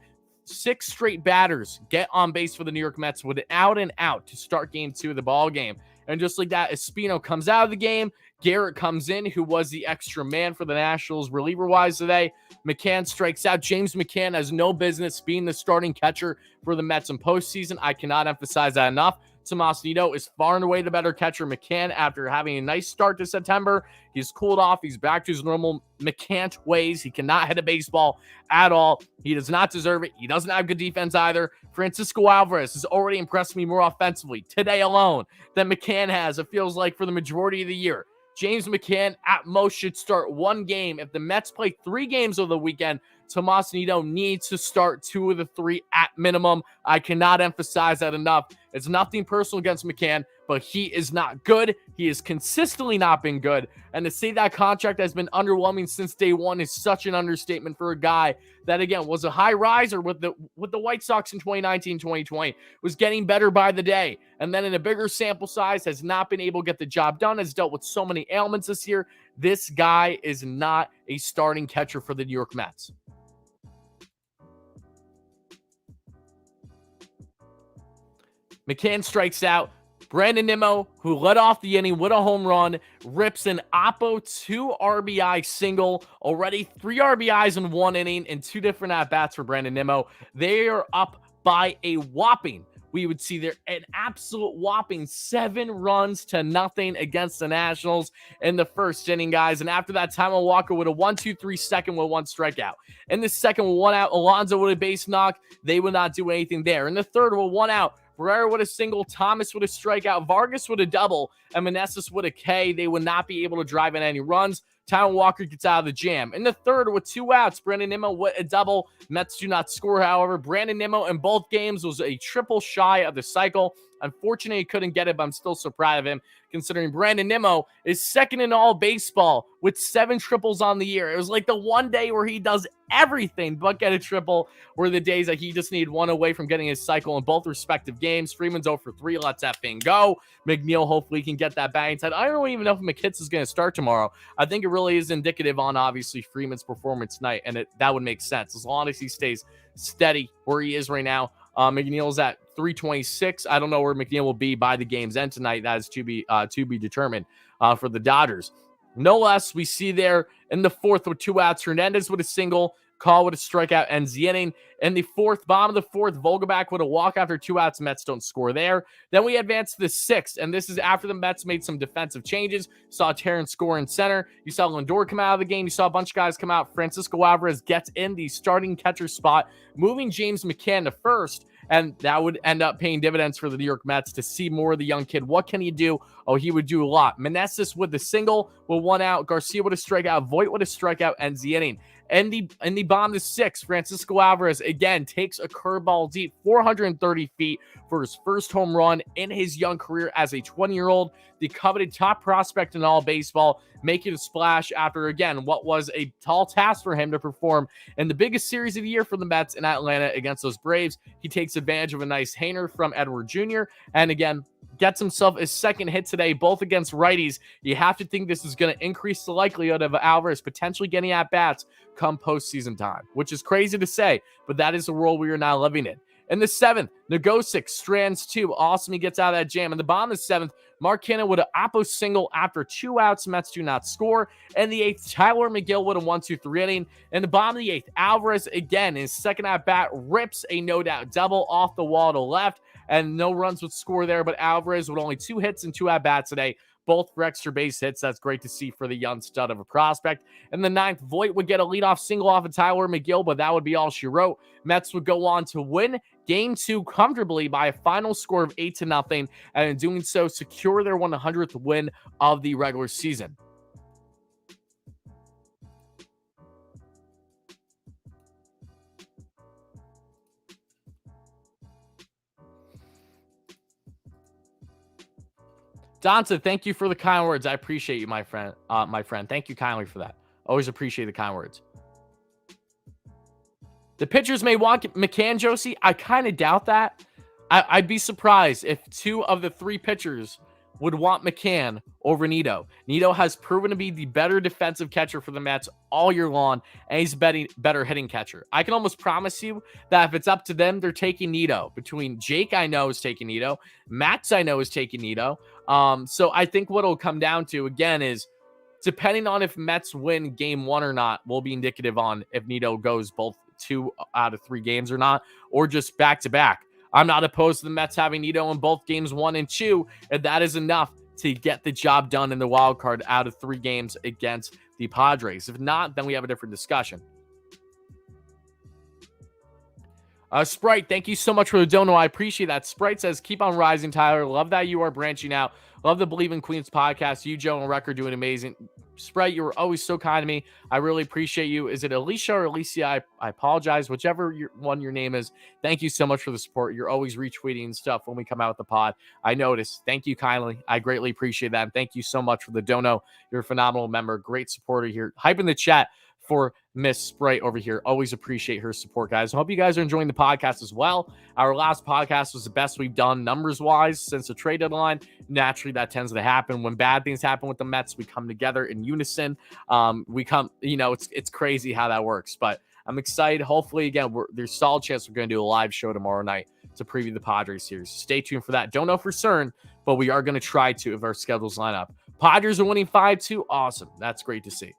6 straight batters get on base for the New York Mets with an out and out to start game 2 of the ball game. And just like that, Espino comes out of the game, Garrett comes in, who was the extra man for the Nationals reliever-wise today. McCann strikes out. James McCann has no business being the starting catcher for the Mets in postseason. I cannot emphasize that enough. Tomas Nido is far and away the better catcher. McCann, after having a nice start to September, he's cooled off. He's back to his normal McCann ways. He cannot hit a baseball at all. He does not deserve it. He doesn't have good defense either. Francisco Alvarez has already impressed me more offensively today alone than McCann has, it feels like, for the majority of the year. James McCann at most should start one game. If the Mets play 3 games over the weekend, Tomas Nido needs to start 2 of the 3 at minimum. I cannot emphasize that enough. It's nothing personal against McCann, but he is not good. He has consistently not been good. And to say that contract has been underwhelming since day one is such an understatement for a guy that, again, was a high riser with the White Sox in 2019-2020, was getting better by the day. And then in a bigger sample size, has not been able to get the job done, has dealt with so many ailments this year. This guy is not a starting catcher for the New York Mets. McCann strikes out. Brandon Nimmo, who led off the inning with a home run, rips an Oppo 2 RBI single. Already 3 RBIs in 1 inning and 2 different at-bats for Brandon Nimmo. They are up by a whopping, we would see there, an absolute whopping 7 runs to nothing against the Nationals in the first inning, guys. And after that, Taijuan Walker with a 1-2-3 second with 1 strikeout. In the second with 1 out, Alonso with a base knock. They would not do anything there. In the third with 1 out, Barrera with a single, Thomas with a strikeout, Vargas with a double, and Meneses with a K. They would not be able to drive in any runs. Taijuan Walker gets out of the jam. In the third, with 2 outs, Brandon Nimmo with a double. Mets do not score, however. Brandon Nimmo in both games was a triple shy of the cycle. Unfortunately, he couldn't get it, but I'm still so proud of him, considering Brandon Nimmo is second in all baseball with 7 triples on the year. It was like the one day where he does everything but get a triple were the days that he just needed 1 away from getting his cycle in both respective games. Freeman's 0 for 3. Let's that thing go. McNeil hopefully can get that batting side. I don't even know if McKitts is going to start tomorrow. I think it really is indicative on, obviously, Freeman's performance tonight, and that would make sense as long as he stays steady where he is right now. McNeil's at 326. I don't know where McNeil will be by the game's end tonight. That is to be determined for the Dodgers. No less, we see there in the fourth with 2 outs, Hernandez with a single, Call with a strikeout ends the inning. In the fourth, bottom of the fourth, Vogelback with a walk after 2 outs. Mets don't score there. Then we advance to the 6th, and this is after the Mets made some defensive changes. You saw Terrence score in center. You saw Lindor come out of the game. You saw a bunch of guys come out. Francisco Alvarez gets in the starting catcher spot, moving James McCann to first. And that would end up paying dividends for the New York Mets to see more of the young kid. What can he do? Oh, he would do a lot. Meneses with the single with 1 out. Garcia with a strikeout. Voit with a strikeout ends the inning. And the bottom of the 6th, Francisco Alvarez again takes a curveball deep, 430 feet for his first home run in his young career as a 20-year-old. The coveted top prospect in all baseball, making a splash after, again, what was a tall task for him to perform in the biggest series of the year for the Mets in Atlanta against those Braves. He takes advantage of a nice hanger from Edward Jr. and, again, gets himself his second hit today, both against righties. You have to think this is going to increase the likelihood of Alvarez potentially getting at-bats come postseason time, which is crazy to say, but that is the world we are now living in. In the 7th, Nogosek strands 2. Awesome, he gets out of that jam. In the bottom of the 7th, Mark Cannon with an Oppo single after 2 outs. Mets do not score. In the 8th, Tyler McGill with a 1-2-3 inning. In the bottom of the 8th, Alvarez again, his second at-bat, rips a no-doubt double off the wall to left, and no runs would score there, but Alvarez with only 2 hits and 2 at-bats today, both for extra base hits. That's great to see for the young stud of a prospect. In the 9th, Voit would get a leadoff single off of Tyler McGill, but that would be all she wrote. Mets would go on to win Game 2 comfortably by a final score of 8-0, and in doing so, secure their 100th win of the regular season. Donta, thank you for the kind words. I appreciate you, my friend. Thank you kindly for that. Always appreciate the kind words. The pitchers may want McCann, Josie. I kind of doubt that. I'd be surprised if 2 of the 3 pitchers would want McCann over Nido. Nido has proven to be the better defensive catcher for the Mets all year long, and he's better hitting catcher. I can almost promise you that if it's up to them, they're taking Nido. Between Jake, I know, is taking Nido. Max, I know, is taking Nido. So I think what it'll come down to, again, is depending on if Mets win game 1 or not, will be indicative on if Nido goes both 2 out of 3 games or not, or just back-to-back. I'm not opposed to the Mets having Nido in both games 1 and 2, and that is enough to get the job done in the wild card out of 3 games against the Padres. If not, then we have a different discussion. Sprite, thank you so much for the dono. I appreciate that. Sprite says, keep on rising, Tyler. Love that you are branching out. Love the Bleav in Queens podcast. You, Joe, and Record doing amazing. Sprite, you were always so kind to me. I really appreciate you. Is it Alicia or Alicia? I apologize. Whichever your name is. Thank you so much for the support. You're always retweeting stuff when we come out with the pod. I noticed. Thank you kindly. I greatly appreciate that. And thank you so much for the dono. You're a phenomenal member. Great supporter here. Hype in the chat for Miss Sprite over here. Always appreciate her support, guys. I hope you guys are enjoying the podcast as well. Our last podcast was the best we've done numbers-wise since the trade deadline. Naturally, that tends to happen. When bad things happen with the Mets, we come together in unison. It's crazy how that works. But I'm excited. Hopefully, again, there's a solid chance we're going to do a live show tomorrow night to preview the Padres series. Stay tuned for that. Don't know for certain, but we are going to try to if our schedules line up. Padres are winning 5-2. Awesome. That's great to see.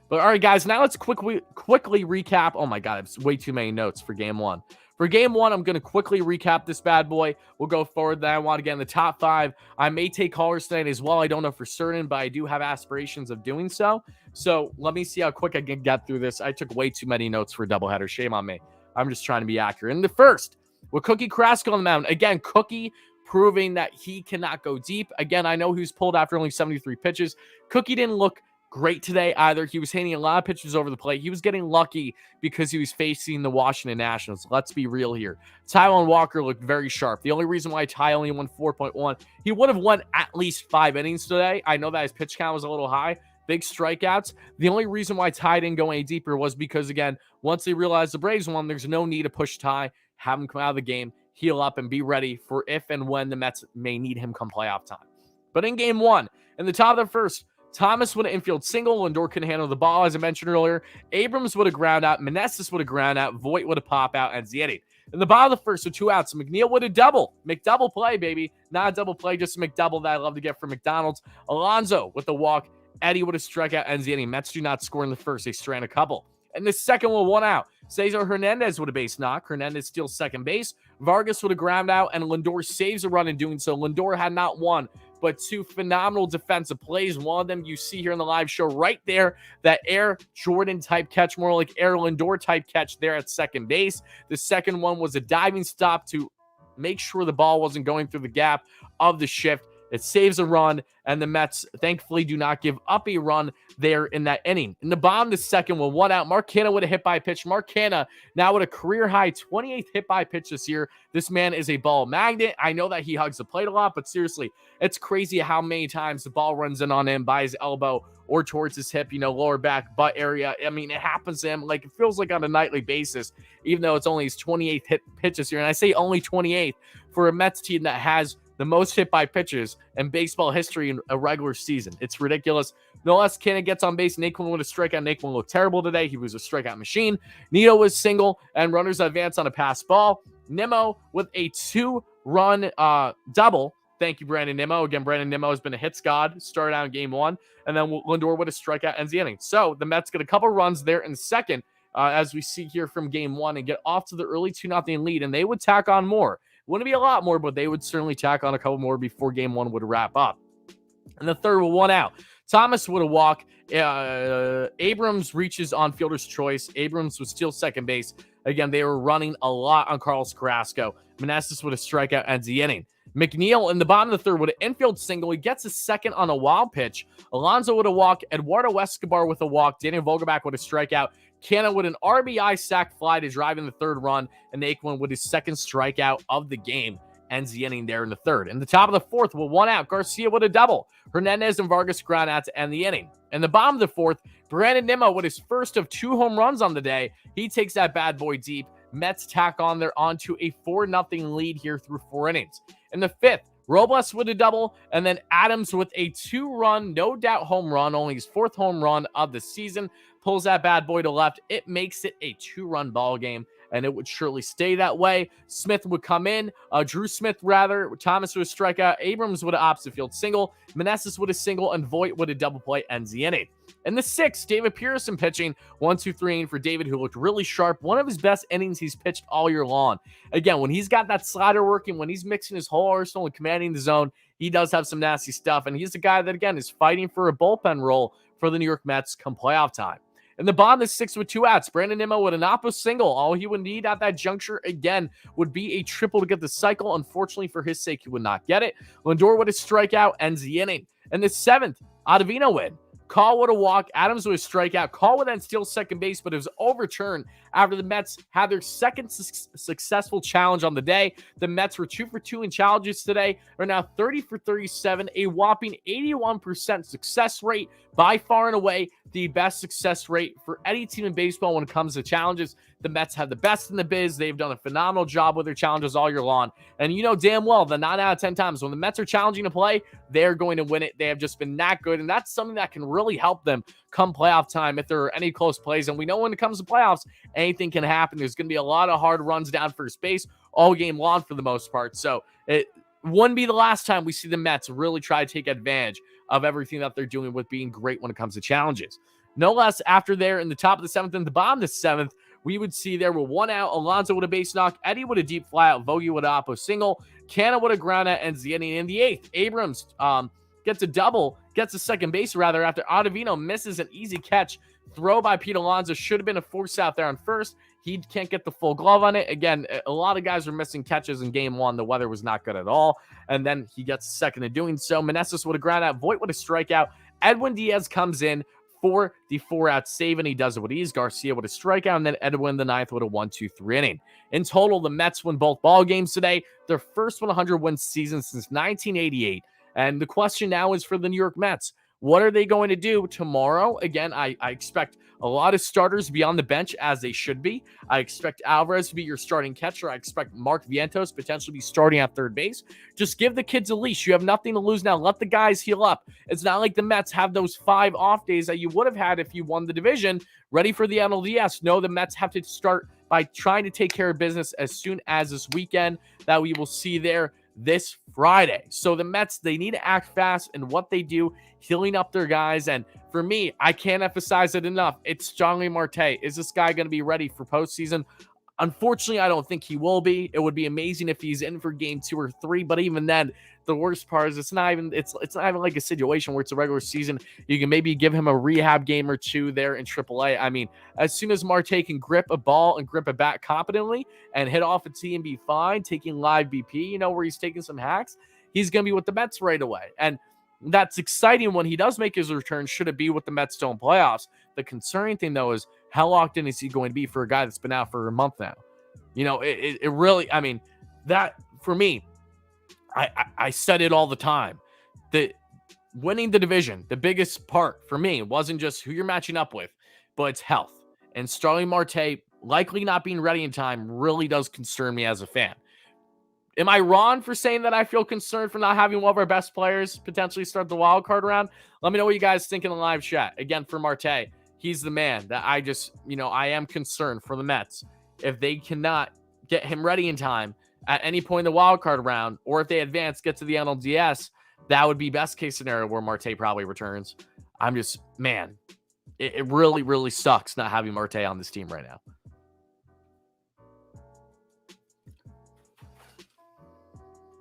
But all right, guys, now let's quickly recap. Oh, my God, it's way too many notes for game 1. For game 1, I'm going to quickly recap this bad boy. We'll go forward. Then I want to get in the top 5. I may take callers tonight as well. I don't know for certain, but I do have aspirations of doing so. So let me see how quick I can get through this. I took way too many notes for a doubleheader. Shame on me. I'm just trying to be accurate. In the first, with Cookie Carrasco on the mound. Again, Cookie proving that he cannot go deep. Again, I know he was pulled after only 73 pitches. Cookie didn't look great today either. He was hitting a lot of pitches over the plate. He was getting lucky because he was facing the Washington Nationals. Let's be real here. Taijuan Walker looked very sharp. The only reason why Ty only won 4.1, he would have won at least 5 innings today. I know that his pitch count was a little high. Big strikeouts. The only reason why Ty didn't go any deeper was because, again, once they realized the Braves won, there's no need to push Ty, have him come out of the game, heal up, and be ready for if and when the Mets may need him come playoff time. But in game 1, in the top of the first, Thomas would have infield single. Lindor couldn't handle the ball, as I mentioned earlier. Abrams would have ground out. Meneses would have ground out. Voit would have popped out. And Zietti. In the bottom of the first, so 2 outs. McNeil would have double. McDouble play, baby. Not a double play, just a McDouble that I love to get from McDonald's. Alonso with the walk. Eddie would have struck out. And Zietti. Mets do not score in the first. They strand a couple. And the second one, 1 out. Cesar Hernandez would have base knock. Hernandez steals second base. Vargas would have ground out. And Lindor saves a run in doing so. Lindor had not one, but 2 phenomenal defensive plays. One of them you see here in the live show right there, that Air Jordan type catch, more like Air Lindor type catch there at second base. The second one was a diving stop to make sure the ball wasn't going through the gap of the shift. It saves a run, and the Mets thankfully do not give up a run there in that inning. In the bottom, the second one, 1 out. Mark Canha would have hit by pitch. Mark Canha now with a career-high 28th hit by pitch this year. This man is a ball magnet. I know that he hugs the plate a lot, but seriously, it's crazy how many times the ball runs in on him by his elbow or towards his hip, lower back, butt area. I mean, it happens to him. Like, it feels like on a nightly basis, even though it's only his 28th hit pitches here. And I say only 28th for a Mets team that has the most hit by pitches in baseball history in a regular season. It's ridiculous. No less Canha gets on base. Naquin with a strikeout. Naquin looked terrible today. He was a strikeout machine. Nido was single, and runners advance on a pass ball. Nimmo with a 2-run double. Thank you, Brandon Nimmo. Again, Brandon Nimmo has been a hits god. Started out in game 1, and then Lindor with a strikeout ends the inning. So the Mets get a couple runs there in the second, as we see here from game 1, and get off to the early 2-0 lead, and they would tack on more. Wouldn't be a lot more, but they would certainly tack on a couple more before game 1 would wrap up. And the third with 1 out. Thomas would have walked. Abrams reaches on fielder's choice. Abrams would steal second base. Again, they were running a lot on Carlos Carrasco. Meneses would have strikeout ends the inning. McNeil in the bottom of the third with an infield single. He gets a second on a wild pitch. Alonso would have walked. Eduardo Escobar with a walk. Daniel Vogelbach with a strikeout. Canha with an RBI sac fly to drive in the third run. And Naquin with his second strikeout of the game ends the inning there in the third. In the top of the fourth with 1 out, Garcia with a double. Hernandez and Vargas ground out to end the inning. In the bottom of the fourth, Brandon Nimmo with his first of 2 home runs on the day. He takes that bad boy deep. Mets tack on there onto a 4-0 lead here through 4 innings. In the fifth, Robles with a double, and then Adams with a 2-run, no doubt home run, only his 4th home run of the season, pulls that bad boy to left. It makes it a 2-run ball game, and it would surely stay that way. Smith would come in, Drew Smith rather, Thomas with a strikeout, Abrams with an opposite field single, Meneses with a single, and Voit with a double play ends the inning. In the 6th, David Pearson pitching, 1-2-3 for David, who looked really sharp. One of his best innings he's pitched all year long. Again, when he's got that slider working, when he's mixing his whole arsenal and commanding the zone, he does have some nasty stuff. And he's a guy that, again, is fighting for a bullpen role for the New York Mets come playoff time. In the bottom, the 6th with 2 outs, Brandon Nimmo with an oppo single. All he would need at that juncture, again, would be a triple to get the cycle. Unfortunately, for his sake, he would not get it. Lindor with a strikeout ends the inning. In the 7th, Ottavino win. Call with a walk, Adams with a strikeout. Call would then steal second base, but it was overturned after the Mets had their second successful challenge on the day. The Mets were 2 for 2 in challenges today, are now 30 for 37, a whopping 81% success rate, by far and away the best success rate for any team in baseball when it comes to challenges. The Mets have the best in the biz. They've done a phenomenal job with their challenges all year long. And you know damn well that 9 out of 10 times when the Mets are challenging a play, they're going to win it. They have just been that good, and that's something that can really help them come playoff time if there are any close plays. And we know when it comes to playoffs, anything can happen. There's going to be a lot of hard runs down first base all game long for the most part. So it wouldn't be the last time we see the Mets really try to take advantage of everything that they're doing with being great when it comes to challenges. No less, after there in the top of the 7th and the bottom of the 7th, we would see there with 1 out, Alonso with a base knock, Eddie with a deep fly out, Vogie with an oppo single, Canna with a ground out, ends the inning. In the 8th, Abrams gets a double, gets a second base rather, after Ottavino misses an easy catch. Throw by Pete Alonso, should have been a force out there on first. He can't get the full glove on it. Again, a lot of guys were missing catches in game 1. The weather was not good at all. And then he gets second in doing so. Meneses with a ground out, Voit with a strikeout. Edwin Diaz comes in for the 4-out save, and he does it with ease. Garcia with a strikeout, and then Edwin the 9th with a 1-2-3 inning. In total, the Mets win both ball games today. Their first 100-win season since 1988. And the question now is for the New York Mets. What are they going to do tomorrow? Again, I expect a lot of starters to be on the bench, as they should be. I expect Alvarez to be your starting catcher. I expect Mark Vientos potentially be starting at third base. Just give the kids a leash. You have nothing to lose now. Let the guys heal up. It's not like the Mets have those 5 off days that you would have had if you won the division, ready for the NLDS. No, the Mets have to start by trying to take care of business as soon as this weekend that we will see there this Friday. So the Mets, they need to act fast in what they do, healing up their guys. And for me, I can't emphasize it enough. It's Starling Marte. Is this guy going to be ready for postseason? Unfortunately, I don't think he will be. It would be amazing if he's in for game 2 or 3, but even then, the worst part is it's not even like a situation where it's a regular season. You can maybe give him a rehab game or 2 there in AAA. I mean, as soon as Marte can grip a ball and grip a bat competently and hit off a tee and be fine, taking live BP, where he's taking some hacks, he's going to be with the Mets right away. And that's exciting when he does make his return, should it be with the Mets still in playoffs. The concerning thing, though, is how locked in is he going to be for a guy that's been out for a month now? It really, I mean, that for me, I said it all the time. That winning the division, the biggest part for me wasn't just who you're matching up with, but it's health. And Starling Marte likely not being ready in time really does concern me as a fan. Am I wrong for saying that I feel concerned for not having one of our best players potentially start the wild card round? Let me know what you guys think in the live chat. Again, for Marte, he's the man that I just, I am concerned for the Mets. If they cannot get him ready in time at any point in the wild card round, or if they advance, get to the NLDS, that would be best case scenario where Marte probably returns. I'm just, man, it really, really sucks not having Marte on this team right now.